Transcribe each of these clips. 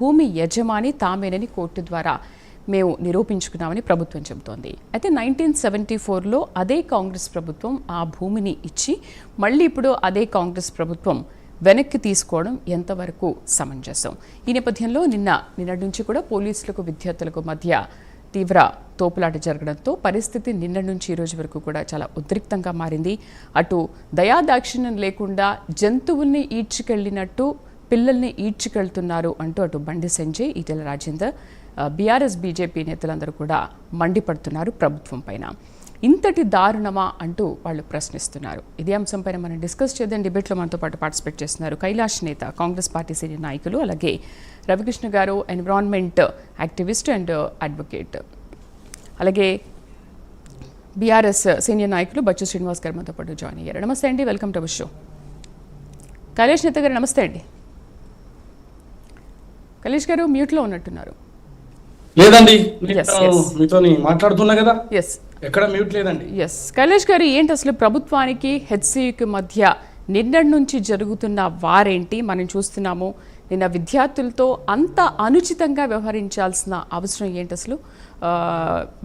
భూమి యజమాని తామేనని కోర్టు ద్వారా మేము నిరూపించుకున్నామని ప్రభుత్వం చెబుతోంది. అయితే 1974లో అదే కాంగ్రెస్ ప్రభుత్వం ఆ భూమిని ఇచ్చి మళ్ళీ ఇప్పుడు అదే కాంగ్రెస్ ప్రభుత్వం వెనక్కి తీసుకోవడం ఎంతవరకు సమంజసం? ఈ నేపథ్యంలో నిన్నటి నుంచి కూడా పోలీసులకు విద్యార్థులకు మధ్య తీవ్ర తోపులాట జరగడంతో పరిస్థితి నిన్న నుంచి ఈ రోజు వరకు కూడా చాలా ఉద్రిక్తంగా మారింది. అటు దయాదాక్షిణ్యం లేకుండా జంతువుల్ని ఈడ్చుకెళ్లినట్టు పిల్లల్ని ఈడ్చుకెళ్తున్నారు అంటూ అటు బండి సంజయ్, ఈటెల రాజేందర్, బీఆర్ఎస్ బీజేపీ నేతలందరూ కూడా మండిపడుతున్నారు ప్రభుత్వం పైన. ఇంతటి దారుణమా అంటూ వాళ్ళు ప్రశ్నిస్తున్నారు. ఇదే అంశంపైన మనం డిస్కస్ చేద్దాం. డిబేట్లో మనతో పాటు పార్టిసిపేట్ చేస్తున్నారు కైలాష్ నేత, కాంగ్రెస్ పార్టీ సీనియర్ నాయకులు, అలాగే రవికృష్ణ గారు, ఎన్విరాన్మెంట్ యాక్టివిస్ట్ అండ్ అడ్వకేట్, అలాగే బీఆర్ఎస్ సీనియర్ నాయకులు బచ్చు శ్రీనివాస్ గారు మనతో పాటు జాయిన్ అయ్యారు. నమస్తే అండి, వెల్కమ్ టు షో. కైలాష్ నేత గారు నమస్తే అండి. కైలాష్ గారు మ్యూట్లో ఉన్నట్టున్నారు. లేదండి, మీతో మాట్లాడుతున్నా కదా, ఎక్కడ మ్యూట్ లేదండి. కైలాష్ గారు, ఏంటి అసలు ప్రభుత్వానికి హెచ్సియుకి మధ్య నిన్నటి నుంచి జరుగుతున్న వారేంటి? మనం చూస్తున్నాము నిన్న విద్యార్థులతో అంత అనుచితంగా వ్యవహరించాల్సిన అవసరం ఏంటి అసలు?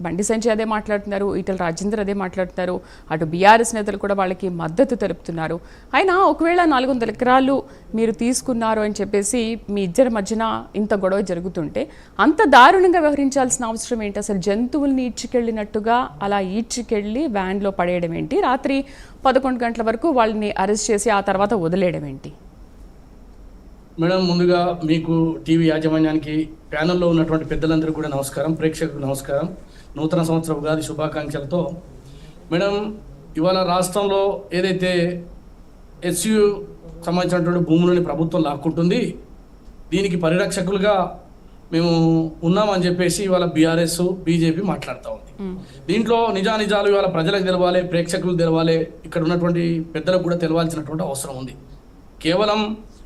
బండి సంజయ్ అదే మాట్లాడుతున్నారు, ఈటెల రాజేందర్ అదే మాట్లాడుతున్నారు, అటు బీఆర్ఎస్ నేతలు కూడా వాళ్ళకి మద్దతు తెలుపుతున్నారు. అయినా ఒకవేళ 400 ఎకరాలు మీరు తీసుకున్నారు అని చెప్పేసి మీ ఇద్దరి మధ్యన ఇంత గొడవ జరుగుతుంటే అంత దారుణంగా వ్యవహరించాల్సిన అవసరం ఏంటి అసలు? జంతువుల్ని ఈడ్చుకెళ్ళినట్టుగా అలా ఈడ్చుకెళ్ళి వ్యాన్లో పడేయడం ఏంటి? రాత్రి 11 గంటల వరకు వాళ్ళని అరెస్ట్ చేసి ఆ తర్వాత వదిలేయడం ఏంటి? మేడం, ముందుగా మీకు టీవీ యాజమాన్యానికి, ప్యానల్లో ఉన్నటువంటి పెద్దలందరూ కూడా నమస్కారం, ప్రేక్షకులకు నమస్కారం. నూతన సంవత్సర ఉగాది శుభాకాంక్షలతో. మేడం, ఇవాళ రాష్ట్రంలో ఏదైతే హెచ్సియు సంబంధించినటువంటి భూములని ప్రభుత్వం లాక్కుంటుంది, దీనికి పరిరక్షకులుగా మేము ఉన్నామని చెప్పేసి ఇవాళ బీఆర్ఎస్ బీజేపీ మాట్లాడుతూ ఉంది. దీంట్లో నిజానిజాలు ఇవాళ ప్రజలకు తెలవాలి, ప్రేక్షకులకు తెలవాలి, ఇక్కడ ఉన్నటువంటి పెద్దలకు కూడా తెలవాల్సినటువంటి అవసరం ఉంది. కేవలం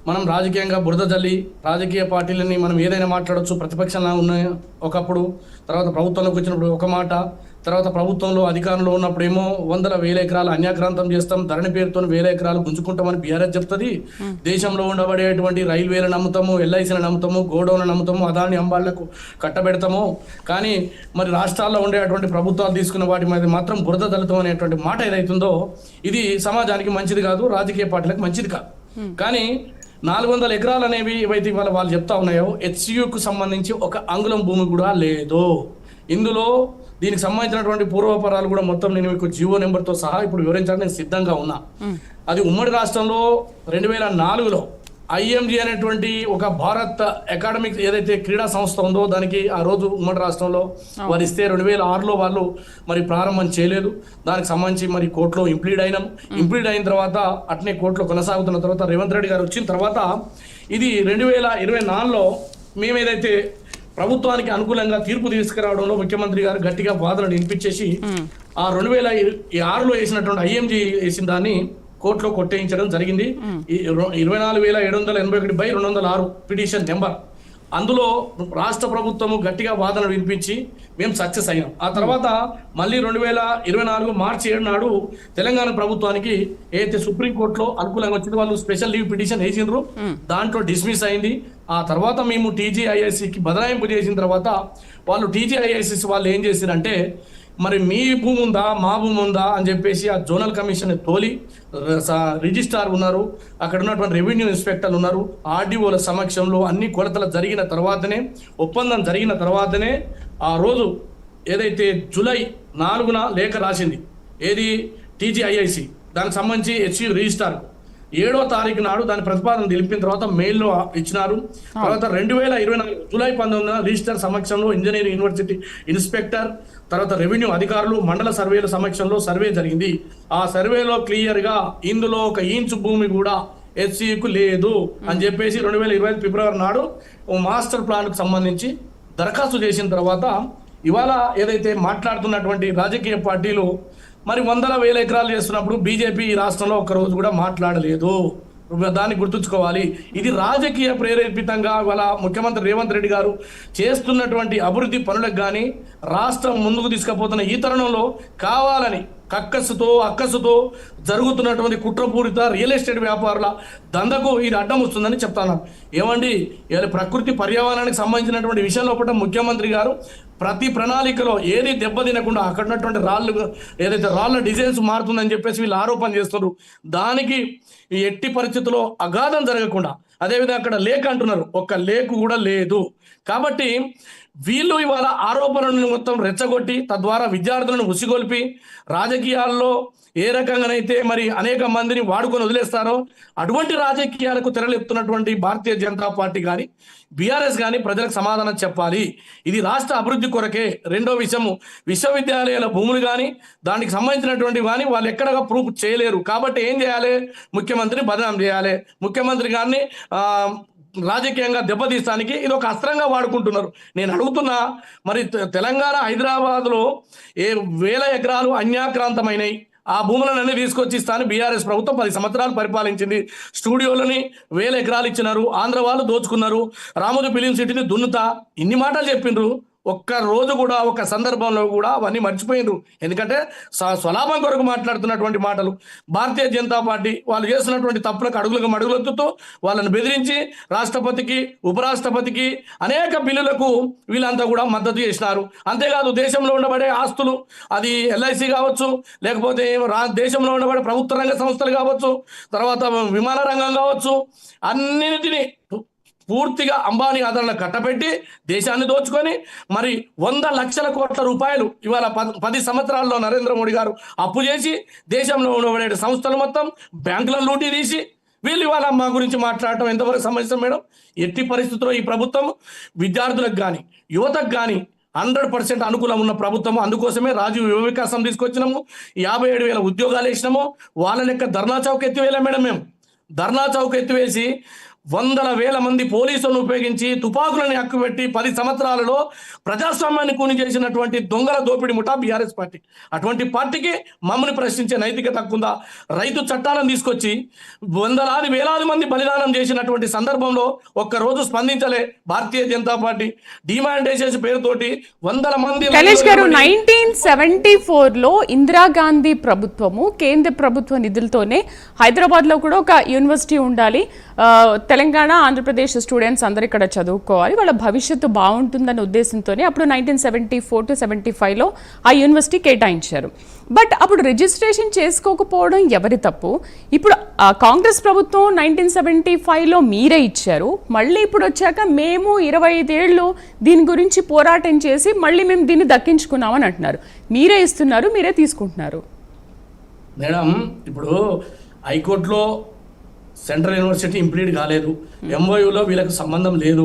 మనం రాజకీయంగా బురద జల్లి రాజకీయ పార్టీలని మనం ఏదైనా మాట్లాడవచ్చు. ప్రతిపక్షంగా ఉన్న ఒకప్పుడు, తర్వాత ప్రభుత్వంలోకి వచ్చినప్పుడు ఒక మాట, తర్వాత ప్రభుత్వంలో అధికారంలో ఉన్నప్పుడేమో 100,000 ఎకరాలు అన్యాక్రాంతం చేస్తాం, ధరణి పేరుతో 1000 ఎకరాలు గుంజుకుంటామని బీఆర్ఎస్ చెప్తుంది. దేశంలో ఉండబడేటువంటి రైల్వేలు నమ్ముతాము, ఎల్ఐసీని నమ్ముతాము, గోడౌన్లు నమ్ముతాము, అదాని అంబాళ్లకు కట్టబెడతాము. కానీ మరి రాష్ట్రాల్లో ఉండేటువంటి ప్రభుత్వాలు తీసుకున్న వాటి మీద మాత్రం బురద దళితం అనేటువంటి మాట ఏదైతుందో ఇది సమాజానికి మంచిది కాదు, రాజకీయ పార్టీలకు మంచిది కాదు. కానీ 400 ఎకరాలు అనేవి ఏవైతే ఇవాళ వాళ్ళు చెప్తా ఉన్నాయో, హెచ్సియుకు సంబంధించి ఒక అంగుళం భూమి కూడా లేదు. ఇందులో దీనికి సంబంధించినటువంటి పూర్వపరాలు కూడా మొత్తం నేను మీకు జీవో నెంబర్తో సహా ఇప్పుడు వివరించడానికి నేను సిద్ధంగా ఉన్నా. అది ఉమ్మడి రాష్ట్రంలో 2004లో ఐఎంజీ అనేటువంటి ఒక భారత్ అకాడమిక్ ఏదైతే క్రీడా సంస్థ ఉందో దానికి ఆ రోజు ఉమ్మడి రాష్ట్రంలో వారు ఇస్తే 2006లో వాళ్ళు మరి ప్రారంభం చేయలేదు. దానికి సంబంధించి మరి కోర్టులో ఇంప్లీడ్ అయిన తర్వాత అట్నే కోర్టులో కొనసాగుతున్న తర్వాత రేవంత్ రెడ్డి గారు వచ్చిన తర్వాత ఇది 2024లో మేమేదైతే ప్రభుత్వానికి అనుకూలంగా తీర్పు తీసుకురావడంలో ముఖ్యమంత్రి గారు గట్టిగా వాదనలు వినిపించేసి ఆ 2006లో వేసినటువంటి ఐఎంజీ వేసిన దాన్ని కోర్టులో కొట్టేయించడం జరిగింది. 24,781/206 పిటిషన్ నెంబర్. అందులో రాష్ట్ర ప్రభుత్వము గట్టిగా వాదన వినిపించి మేము సక్సెస్ అయ్యాం. ఆ తర్వాత మళ్ళీ 2024 మార్చి 7 నాడు తెలంగాణ ప్రభుత్వానికి ఏదైతే సుప్రీంకోర్టులో అనుకూలంగా వచ్చింది, వాళ్ళు స్పెషల్ లీవ్ పిటిషన్ వేసిండ్రు, దాంట్లో డిస్మిస్ అయింది. ఆ తర్వాత మేము టీజీఐఐసికి బదలాయింపు చేసిన తర్వాత వాళ్ళు టీజీఐఐసి వాళ్ళు ఏం చేశారంటే, మరి మీ భూమి ఉందా మా భూమి ఉందా అని చెప్పేసి ఆ జోనల్ కమిషన్ తోలి, రిజిస్ట్రార్ ఉన్నారు, అక్కడ ఉన్నటువంటి రెవెన్యూ ఇన్స్పెక్టర్లు ఉన్నారు, ఆర్డీఓల సమక్షంలో అన్ని కొలతలు జరిగిన తర్వాతనే, ఒప్పందం జరిగిన తర్వాతనే ఆ రోజు ఏదైతే జూలై 4న లేఖ రాసింది ఏది టీజీఐఐసి, దానికి సంబంధించి హెచ్సియు రిజిస్ట్రార్ 7వ తారీఖు నాడు దాని ప్రతిపాదన తెలిపిన తర్వాత మెయిల్లో ఇచ్చినారు. తర్వాత 2024 జూలై 19న రిజిస్టర్ సమక్షంలో ఇంజనీరింగ్ యూనివర్సిటీ ఇన్స్పెక్టర్, తర్వాత రెవెన్యూ అధికారులు, మండల సర్వేల సమక్షంలో సర్వే జరిగింది. ఆ సర్వేలో క్లియర్గా ఇందులో ఒక ఇంచు భూమి కూడా హెచ్సియుకు లేదు అని చెప్పేసి 2025 ఫిబ్రవరి నాడు మాస్టర్ ప్లాన్కు సంబంధించి దరఖాస్తు చేసిన తర్వాత ఇవాళ ఏదైతే మాట్లాడుతున్నటువంటి రాజకీయ పార్టీలు మరి 100,000 ఎకరాలు చేస్తున్నప్పుడు బీజేపీ ఈ రాష్ట్రంలో ఒక్కరోజు కూడా మాట్లాడలేదు. దాన్ని గుర్తుంచుకోవాలి. ఇది రాజకీయ ప్రేరేపితంగా వాళ్ళ ముఖ్యమంత్రి రేవంత్ రెడ్డి గారు చేస్తున్నటువంటి అభివృద్ధి పనులకు కానీ రాష్ట్రం ముందుకు తీసుకుపోతున్న ఈ తరుణంలో కావాలని అక్కసుతో జరుగుతున్నటువంటి కుట్రపూరిత రియల్ ఎస్టేట్ వ్యాపారుల దందకు ఇది అడ్డం వస్తుందని చెప్తాను. ఏమండి, ఇలా ప్రకృతి పర్యావరణానికి సంబంధించినటువంటి విషయంలో కూడా ముఖ్యమంత్రి గారు ప్రతి ప్రణాళికలో ఏది దెబ్బతినకుండా అక్కడ ఉన్నటువంటి ఏదైతే రాళ్ళ డిజైన్స్ మారుతుందని చెప్పేసి వీళ్ళు ఆరోపణ చేస్తున్నారు. దానికి ఈ ఎట్టి పరిస్థితుల్లో అగాధం జరగకుండా, అదేవిధంగా అక్కడ లేక్ అంటున్నారు, ఒక్క లేక్ కూడా లేదు. కాబట్టి వీళ్ళు ఇవాళ ఆరోపణలను మొత్తం రెచ్చగొట్టి తద్వారా విద్యార్థులను ఉసిగొల్పి రాజకీయాల్లో ఏ రకంగానైతే మరి అనేక మందిని వాడుకొని వదిలేస్తారో అటువంటి రాజకీయాలకు తెరలేపుతున్నటువంటి భారతీయ జనతా పార్టీ కానీ బీఆర్ఎస్ కానీ ప్రజలకు సమాధానం చెప్పాలి. ఇది రాష్ట్ర అభివృద్ధి కొరకే. రెండో విషయము, విశ్వవిద్యాలయాల భూములు కానీ దానికి సంబంధించినటువంటి కానీ వాళ్ళు ఎక్కడగా ప్రూఫ్ చేయలేరు. కాబట్టి ఏం చేయాలి? ముఖ్యమంత్రిని బదనాం చేయాలి. ముఖ్యమంత్రి గారిని రాజకీయంగా దెబ్బతీస్తానికి ఇది ఒక అస్త్రంగా వాడుకుంటున్నారు. నేను అడుగుతున్నా, మరి తెలంగాణ హైదరాబాద్లో వేల ఎకరాలు అన్యాక్రాంతమైనవి. ఆ భూములన్నీ తీసుకొచ్చి ఇస్తాను బీఆర్ఎస్ ప్రభుత్వం 10 సంవత్సరాలు పరిపాలించింది. స్టూడియోలని 1000 ఎకరాలు ఇచ్చినారు. ఆంధ్ర వాళ్ళు దోచుకున్నారు. రామోజీ ఫిలిం సిటీని దున్నుతా ఇన్ని మాటలు చెప్పిండ్రు. ఒక్క రోజు కూడా ఒక సందర్భంలో కూడా అవన్నీ మర్చిపోయినరు. ఎందుకంటే స్వలాభం కొరకు మాట్లాడుతున్నటువంటి మాటలు. భారతీయ జనతా పార్టీ వాళ్ళు చేస్తున్నటువంటి తప్పులకు అడుగులెత్తుతూ వాళ్ళని బెదిరించి రాష్ట్రపతికి, ఉపరాష్ట్రపతికి అనేక బిల్లులకు వీళ్ళంతా కూడా మద్దతు చేసినారు. అంతేకాదు దేశంలో ఉండబడే ఆస్తులు, అది ఎల్ఐసి కావచ్చు, లేకపోతే దేశంలో ఉండబడే ప్రభుత్వ రంగ సంస్థలు కావచ్చు, తర్వాత విమాన రంగం కావచ్చు, అన్నిటినీ పూర్తిగా అంబానీ ఆదరణ కట్టబెట్టి దేశాన్ని దోచుకొని మరి 100 లక్షల కోట్ల రూపాయలు ఇవాళ 10 సంవత్సరాల్లో నరేంద్ర మోడీ గారు అప్పు చేసి దేశంలో ఉండబడే సంస్థలు మొత్తం బ్యాంకులను లూటీ తీసి వీళ్ళు ఇవాళ మా గురించి మాట్లాడటం ఎంతవరకు సమంజసం మేడం? ఎట్టి పరిస్థితుల్లో ఈ ప్రభుత్వం విద్యార్థులకు కానీ యువతకు కానీ 100% అనుకూలం ఉన్న ప్రభుత్వం. అందుకోసమే రాజీవ్ యువ వికాసం తీసుకొచ్చినాము. 57,000 ఉద్యోగాలు వేసినాము. వాళ్ళ లెక్క ధర్నా చౌక్ ఎత్తివేయలేం మేడం. మేము ధర్నా చౌక్ ఎత్తివేసి 100,000 మంది పోలీసులను ఉపయోగించి తుపాకులను హక్కుపెట్టి 10 సంవత్సరాలలో ప్రజాస్వామ్యాన్ని కూని చేసినటువంటి దొంగల దోపిడి ముఠా బీఆర్ఎస్ పార్టీ. అటువంటి పార్టీకి మమ్మల్ని ప్రశ్నించే నైతికత హక్కుందా? రైతు చట్టాలను తీసుకొచ్చి వేలాది మంది బలిదానం చేసినటువంటి సందర్భంలో ఒక్కరోజు స్పందించలే భారతీయ జనతా పార్టీ. డిమాండేషన్ పేరుతోటి 100 మంది. కైలేష్ గారు, 1974లో ఇందిరాగాంధీ ప్రభుత్వము కేంద్ర ప్రభుత్వ నిధులతోనే హైదరాబాద్లో కూడా ఒక యూనివర్సిటీ ఉండాలి, తెలంగాణ ఆంధ్రప్రదేశ్ స్టూడెంట్స్ అందరు ఇక్కడ చదువుకోవాలి, వాళ్ళ భవిష్యత్తు బాగుంటుందనే ఉద్దేశంతోనే అప్పుడు 1974 to 75లో ఆ యూనివర్సిటీ కేటాయించారు. బట్ అప్పుడు రిజిస్ట్రేషన్ చేసుకోకపోవడం ఎవరి తప్పు? ఇప్పుడు కాంగ్రెస్ ప్రభుత్వం 1975లో మీరే ఇచ్చారు, మళ్ళీ ఇప్పుడు వచ్చాక మేము 25 ఏళ్ళు దీని గురించి పోరాటం చేసి మళ్ళీ మేము దీన్ని దక్కించుకున్నామని అంటున్నారు. మీరే ఇస్తున్నారు, మీరే తీసుకుంటున్నారు. మేడం, ఇప్పుడు హైకోర్టులో సెంట్రల్ యూనివర్సిటీ ఇంప్లీడ్ కాలేదు, ఎంఓయూలో వీళ్ళకి సంబంధం లేదు.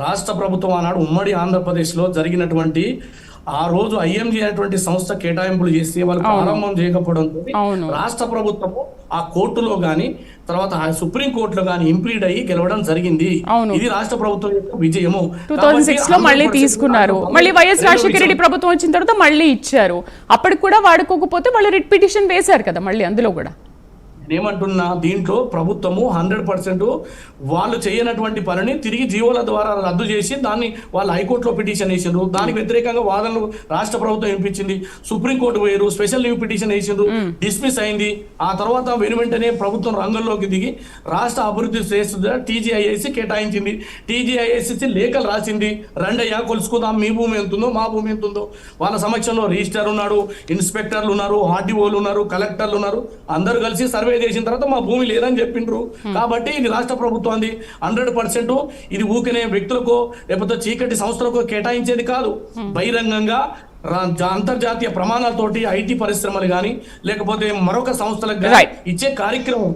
రాష్ట్ర ప్రభుత్వం ఆనాడు ఉమ్మడి ఆంధ్రప్రదేశ్లో జరిగినటువంటి ఆ రోజు ఐఎంజీ అనేటువంటి సంస్థ కేటాయింపులు చేసి వాళ్ళు ప్రారంభం చేయకపోవడంతో రాష్ట్ర ప్రభుత్వము ఆ కోర్టులో గాని తర్వాత సుప్రీం కోర్టులో గాని ఇంప్లీడ్ అయ్యి గెలవడం జరిగింది. ఇది రాష్ట్ర ప్రభుత్వం యొక్క విజయము. 2006లో మళ్ళీ తీసుకున్నారు. మళ్ళీ వైఎస్ రాజశేఖర రెడ్డి ప్రభుత్వం వచ్చిన తర్వాత మళ్ళీ ఇచ్చారు. అప్పటికి కూడా వాడుకోకపోతే వాళ్ళు రిట్ పిటిషన్ వేశారు కదా మళ్ళీ అందులో కూడా. నేనేమంటున్నా, దీంట్లో ప్రభుత్వము 100% వాళ్ళు చేయనటువంటి పనిని తిరిగి జీవోల ద్వారా రద్దు చేసి దాన్ని వాళ్ళు హైకోర్టులో పిటిషన్ వేసిండ్రు. దానికి వ్యతిరేకంగా వాదనలు రాష్ట్ర ప్రభుత్వం వినిపించింది. సుప్రీంకోర్టు వేరు స్పెషల్ లీవ్ పిటిషన్ వేసిండ్రు, డిస్మిస్ అయింది. ఆ తర్వాత వెనువెంటనే ప్రభుత్వం రంగంలోకి దిగి రాష్ట్ర అభివృద్ధి శ్రేష్ఠ టీజీఐఎస్సి కేటాయించింది. టీజీఐఎస్సి లేఖలు రాసింది, రండయ్యా కొలుసుకుందాం, మీ భూమి ఎంతుందో మా భూమి ఎంతుందో. వాళ్ళ సమక్షంలో రిజిస్టర్ ఉన్నాడు, ఇన్స్పెక్టర్లు ఉన్నారు, ఆర్డీఓలు ఉన్నారు, కలెక్టర్లు ఉన్నారు, అందరూ కలిసి సర్వే చేసిన తర్వాత మా భూమి లేదని చెప్పిండ్రు. కాబట్టి ఇది రాష్ట్ర ప్రభుత్వాన్ని 100% ఇది ఊకనే వ్యక్తులకు లేకపోతే చీకటి సంస్థలకు కేటాయించేది కాదు. బహిరంగంగా అంతర్జాతీయ ప్రమాణాలతోటి ఐటీ పరిశ్రమలు కానీ లేకపోతే మరొక సంస్థలకు కానీ ఇచ్చే కార్యక్రమం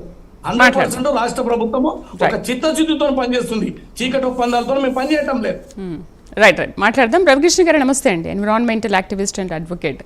100% రాష్ట్ర ప్రభుత్వము ఒక చిత్తశుద్ధితో పనిచేస్తుంది. చీకటి ఒప్పందాలతో మేము పనిచేయటం లేదు. రైట్ మాట్లాడదాం. రవికృష్ణ గారు నమస్తే అండి, ఎన్విరాన్మెంటల్ యాక్టివిస్ట్ అండ్ అడ్వకేట్.